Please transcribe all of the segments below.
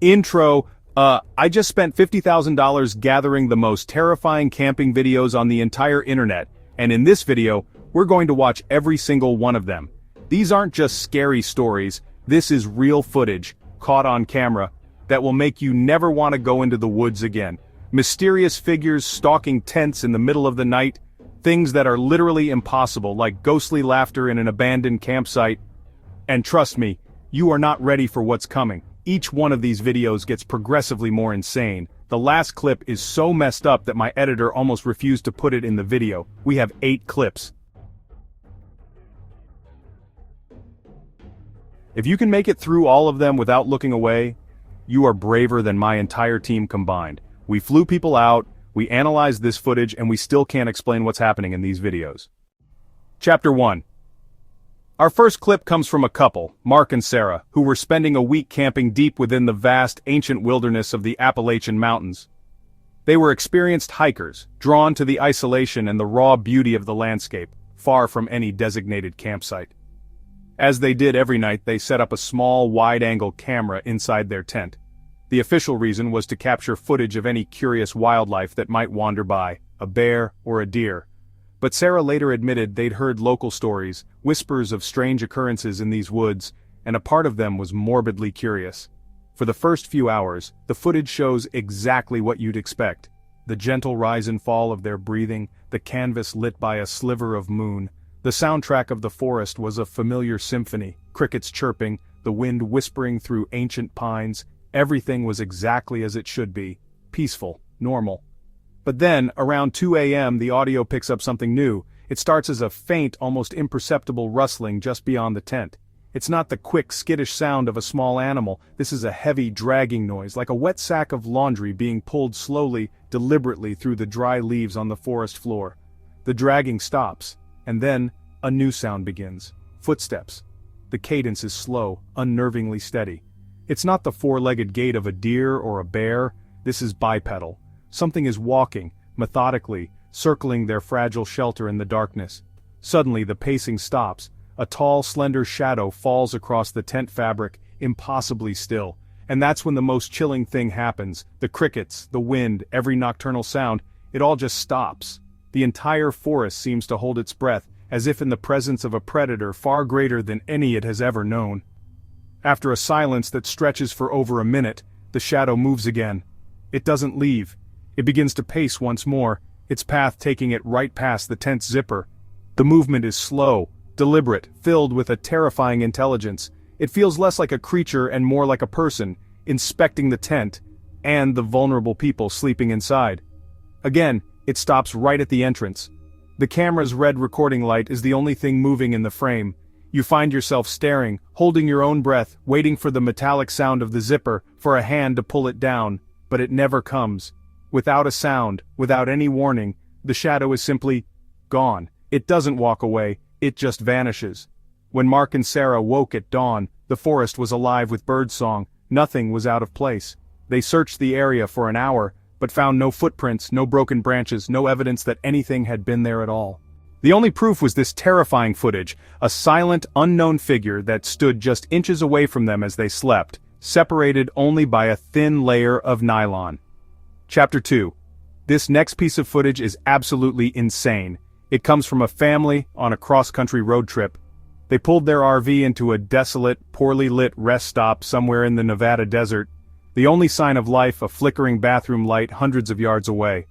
Intro. I just spent $50,000 gathering the most terrifying camping videos on the entire internet, and in this video, we're going to watch every single one of them. These aren't just scary stories, this is real footage, caught on camera, that will make you never want to go into the woods again. Mysterious figures stalking tents in the middle of the night, things that are literally impossible, like ghostly laughter in an abandoned campsite. And trust me, you are not ready for what's coming. Each one of these videos gets progressively more insane. The last clip is so messed up that my editor almost refused to put it in the video. We have 8 clips. If you can make it through all of them without looking away, you are braver than my entire team combined. We flew people out, we analyzed this footage, and we still can't explain what's happening in these videos. Chapter 1. Our first clip comes from a couple, Mark and Sarah, who were spending a week camping deep within the vast, ancient wilderness of the Appalachian Mountains. They were experienced hikers, drawn to the isolation and the raw beauty of the landscape, far from any designated campsite. As they did every night, they set up a small, wide-angle camera inside their tent. The official reason was to capture footage of any curious wildlife that might wander by, a bear or a deer. But Sarah later admitted they'd heard local stories, whispers of strange occurrences in these woods, and a part of them was morbidly curious. For the first few hours, the footage shows exactly what you'd expect. The gentle rise and fall of their breathing, the canvas lit by a sliver of moon. The soundtrack of the forest was a familiar symphony, crickets chirping, the wind whispering through ancient pines. Everything was exactly as it should be, peaceful, normal. But then, around 2 a.m. the audio picks up something new. It starts as a faint, almost imperceptible rustling just beyond the tent. It's not the quick, skittish sound of a small animal, this is a heavy, dragging noise, like a wet sack of laundry being pulled slowly, deliberately through the dry leaves on the forest floor. The dragging stops, and then, a new sound begins. Footsteps. The cadence is slow, unnervingly steady. It's not the four-legged gait of a deer or a bear, this is bipedal. Something is walking, methodically, circling their fragile shelter in the darkness. Suddenly the pacing stops. A tall, slender shadow falls across the tent fabric, impossibly still. And that's when the most chilling thing happens. The crickets, the wind, every nocturnal sound, it all just stops. The entire forest seems to hold its breath, as if in the presence of a predator far greater than any it has ever known. After a silence that stretches for over a minute, the shadow moves again. It doesn't leave. It begins to pace once more, its path taking it right past the tent's zipper. The movement is slow, deliberate, filled with a terrifying intelligence. It feels less like a creature and more like a person, inspecting the tent, and the vulnerable people sleeping inside. Again, it stops right at the entrance. The camera's red recording light is the only thing moving in the frame. You find yourself staring, holding your own breath, waiting for the metallic sound of the zipper, for a hand to pull it down, but it never comes. Without a sound, without any warning, the shadow is simply gone. It doesn't walk away, it just vanishes. When Mark and Sarah woke at dawn, the forest was alive with birdsong. Nothing was out of place. They searched the area for an hour, but found no footprints, no broken branches, no evidence that anything had been there at all. The only proof was this terrifying footage, a silent, unknown figure that stood just inches away from them as they slept, separated only by a thin layer of nylon. Chapter 2. This next piece of footage is absolutely insane. It comes from a family on a cross-country road trip. They pulled their RV into a desolate, poorly lit rest stop somewhere in the Nevada desert. The only sign of life, a flickering bathroom light hundreds of yards away.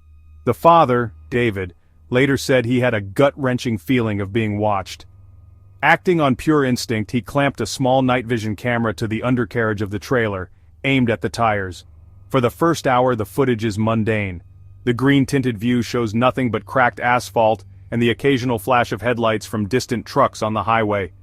The father, David, later said he had a gut-wrenching feeling of being watched. Acting on pure instinct, he clamped a small night vision camera to the undercarriage of the trailer, aimed at the tires. For the first hour, the footage is mundane. The green-tinted view shows nothing but cracked asphalt and the occasional flash of headlights from distant trucks on the highway.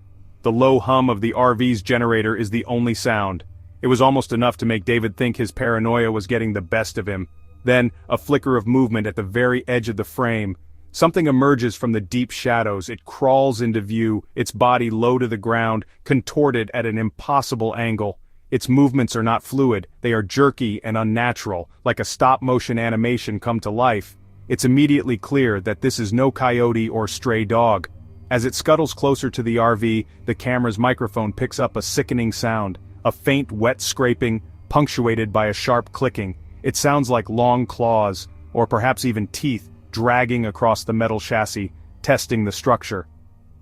The low hum of the RV's generator is the only sound. It was almost enough to make David think his paranoia was getting the best of him. Then, a flicker of movement at the very edge of the frame. Something emerges from the deep shadows. It crawls into view, its body low to the ground, contorted at an impossible angle. Its movements are not fluid, they are jerky and unnatural, like a stop-motion animation come to life. It's immediately clear that this is no coyote or stray dog. As it scuttles closer to the RV, the camera's microphone picks up a sickening sound, a faint wet scraping, punctuated by a sharp clicking. It sounds like long claws, or perhaps even teeth, dragging across the metal chassis, testing the structure.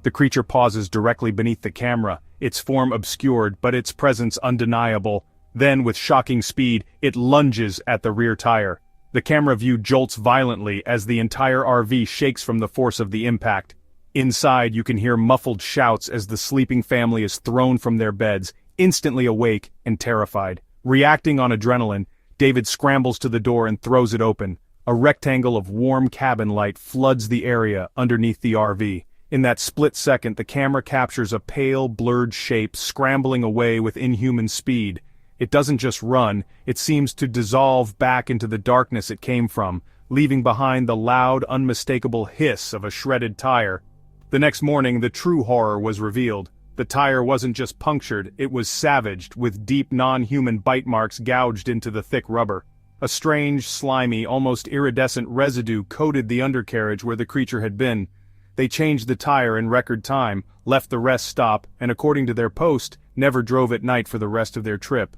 The creature pauses directly beneath the camera, its form obscured but its presence undeniable. Then, with shocking speed, it lunges at the rear tire. The camera view jolts violently as the entire RV shakes from the force of the impact. Inside, you can hear muffled shouts as the sleeping family is thrown from their beds, instantly awake and terrified. Reacting on adrenaline, David scrambles to the door and throws it open. A rectangle of warm cabin light floods the area underneath the RV. In that split second, the camera captures a pale, blurred shape scrambling away with inhuman speed. It doesn't just run, it seems to dissolve back into the darkness it came from, leaving behind the loud, unmistakable hiss of a shredded tire. The next morning, the true horror was revealed. The tire wasn't just punctured, it was savaged, with deep non-human bite marks gouged into the thick rubber. A strange, slimy, almost iridescent residue coated the undercarriage where the creature had been. They changed the tire in record time, left the rest stop, and according to their post, never drove at night for the rest of their trip.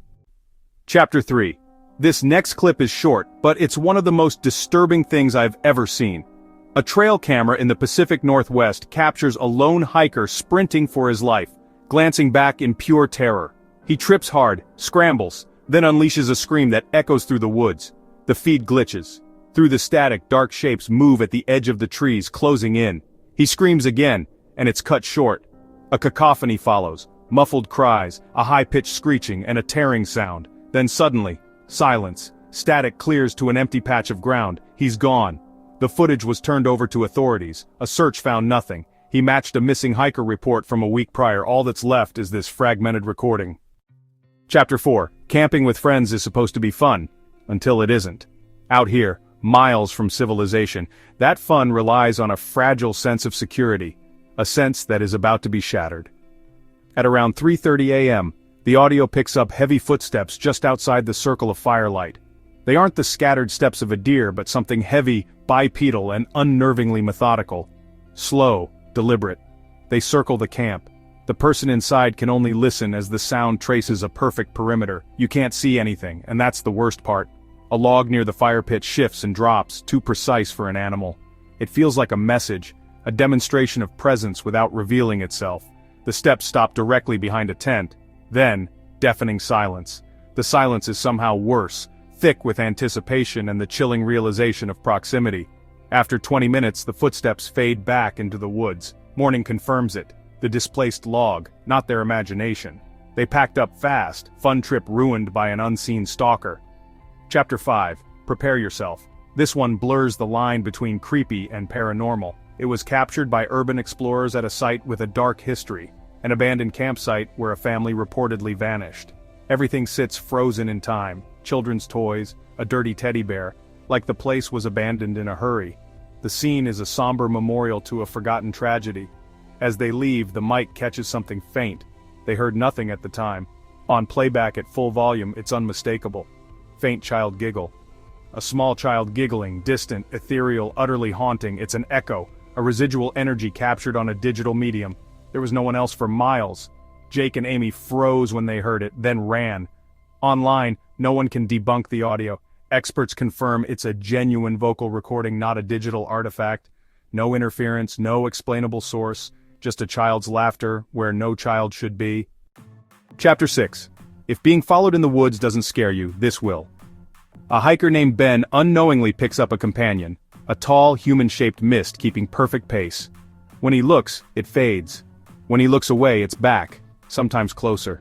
Chapter 3. This next clip is short, but it's one of the most disturbing things I've ever seen. A trail camera in the Pacific Northwest captures a lone hiker sprinting for his life, glancing back in pure terror. He trips hard, scrambles, then unleashes a scream that echoes through the woods. The feed glitches. Through the static, dark shapes move at the edge of the trees, closing in. He screams again, and it's cut short. A cacophony follows, muffled cries, a high-pitched screeching, and a tearing sound. Then suddenly, silence. Static clears to an empty patch of ground. He's gone. The footage was turned over to authorities. A search found nothing. He matched a missing hiker report from a week prior. All that's left is this fragmented recording. Chapter 4. Camping with friends is supposed to be fun. Until it isn't. Out here, miles from civilization, that fun relies on a fragile sense of security. A sense that is about to be shattered. At around 3:30 a.m., the audio picks up heavy footsteps just outside the circle of firelight. They aren't the scattered steps of a deer, but something heavy, bipedal, and unnervingly methodical. Slow, deliberate. They circle the camp. The person inside can only listen as the sound traces a perfect perimeter. You can't see anything, and that's the worst part. A log near the fire pit shifts and drops, too precise for an animal. It feels like a message, a demonstration of presence without revealing itself. The steps stop directly behind a tent. Then, deafening silence. The silence is somehow worse, thick with anticipation and the chilling realization of proximity. After 20 minutes, the footsteps fade back into the woods. Morning confirms it. The displaced log, not their imagination. They packed up fast, fun trip ruined by an unseen stalker. Chapter 5. Prepare yourself. This one blurs the line between creepy and paranormal. It was captured by urban explorers at a site with a dark history. An abandoned campsite where a family reportedly vanished. Everything sits frozen in time, children's toys, a dirty teddy bear, like the place was abandoned in a hurry. The scene is a somber memorial to a forgotten tragedy. As they leave, the mic catches something faint. They heard nothing at the time. On playback at full volume, it's unmistakable. Faint child giggle. A small child giggling, distant, ethereal, utterly haunting. It's an echo, a residual energy captured on a digital medium. There was no one else for miles. Jake and Amy froze when they heard it, then ran. Online, no one can debunk the audio. Experts confirm it's a genuine vocal recording, not a digital artifact. No interference, no explainable source, just a child's laughter where no child should be. Chapter 6. If being followed in the woods doesn't scare you, this will. A hiker named Ben unknowingly picks up a companion, a tall, human-shaped mist keeping perfect pace. When he looks, it fades. When he looks away, it's back, sometimes closer.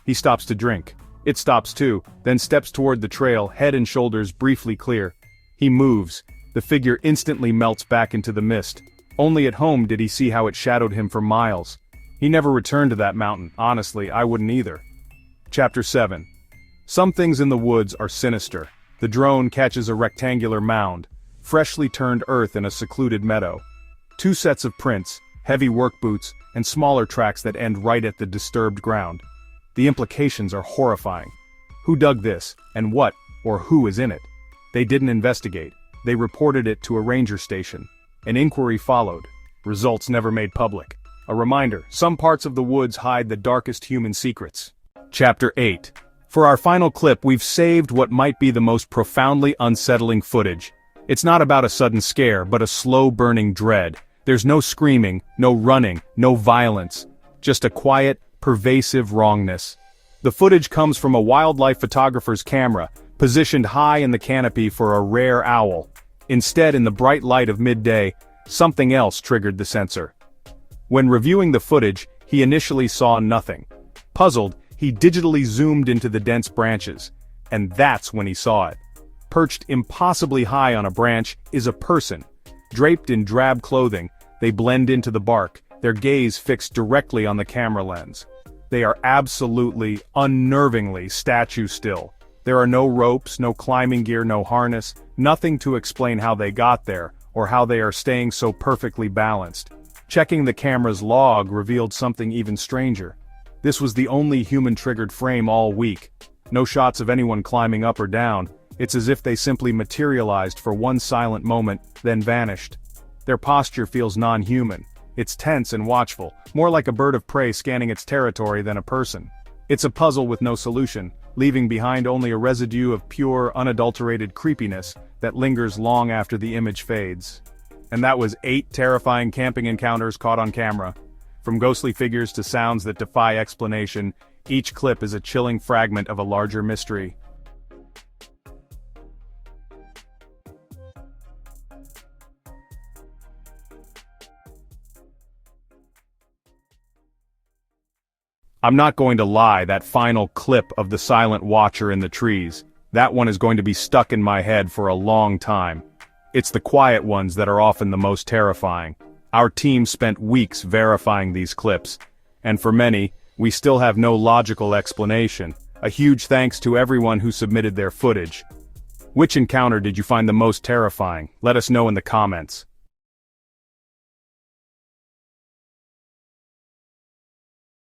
He stops to drink. It stops too, then steps toward the trail, head and shoulders briefly clear. He moves. The figure instantly melts back into the mist. Only at home did he see how it shadowed him for miles. He never returned to that mountain. Honestly, I wouldn't either. Chapter 7. Some things in the woods are sinister. The drone catches a rectangular mound, freshly turned earth in a secluded meadow. 2 sets of prints, heavy work boots, and smaller tracks that end right at the disturbed ground. The implications are horrifying. Who dug this, and what, or who is in it? They didn't investigate. They reported it to a ranger station. An inquiry followed. Results never made public. A reminder, some parts of the woods hide the darkest human secrets. Chapter 8. For our final clip, we've saved what might be the most profoundly unsettling footage. It's not about a sudden scare, but a slow-burning dread. There's no screaming, no running, no violence. Just a quiet, pervasive wrongness. The footage comes from a wildlife photographer's camera, positioned high in the canopy for a rare owl. Instead, in the bright light of midday, something else triggered the sensor. When reviewing the footage, he initially saw nothing. Puzzled, he digitally zoomed into the dense branches. And that's when he saw it. Perched impossibly high on a branch is a person. Draped in drab clothing, they blend into the bark, their gaze fixed directly on the camera lens. They are absolutely, unnervingly statue still. There are no ropes, no climbing gear, no harness, nothing to explain how they got there, or how they are staying so perfectly balanced. Checking the camera's log revealed something even stranger. This was the only human-triggered frame all week. No shots of anyone climbing up or down. It's as if they simply materialized for one silent moment, then vanished. Their posture feels non-human. It's tense and watchful, more like a bird of prey scanning its territory than a person. It's a puzzle with no solution, leaving behind only a residue of pure, unadulterated creepiness that lingers long after the image fades. And that was 8 terrifying camping encounters caught on camera. From ghostly figures to sounds that defy explanation, each clip is a chilling fragment of a larger mystery. I'm not going to lie, that final clip of the silent watcher in the trees, that one is going to be stuck in my head for a long time. It's the quiet ones that are often the most terrifying. Our team spent weeks verifying these clips, and for many, we still have no logical explanation. A huge thanks to everyone who submitted their footage. Which encounter did you find the most terrifying? Let us know in the comments.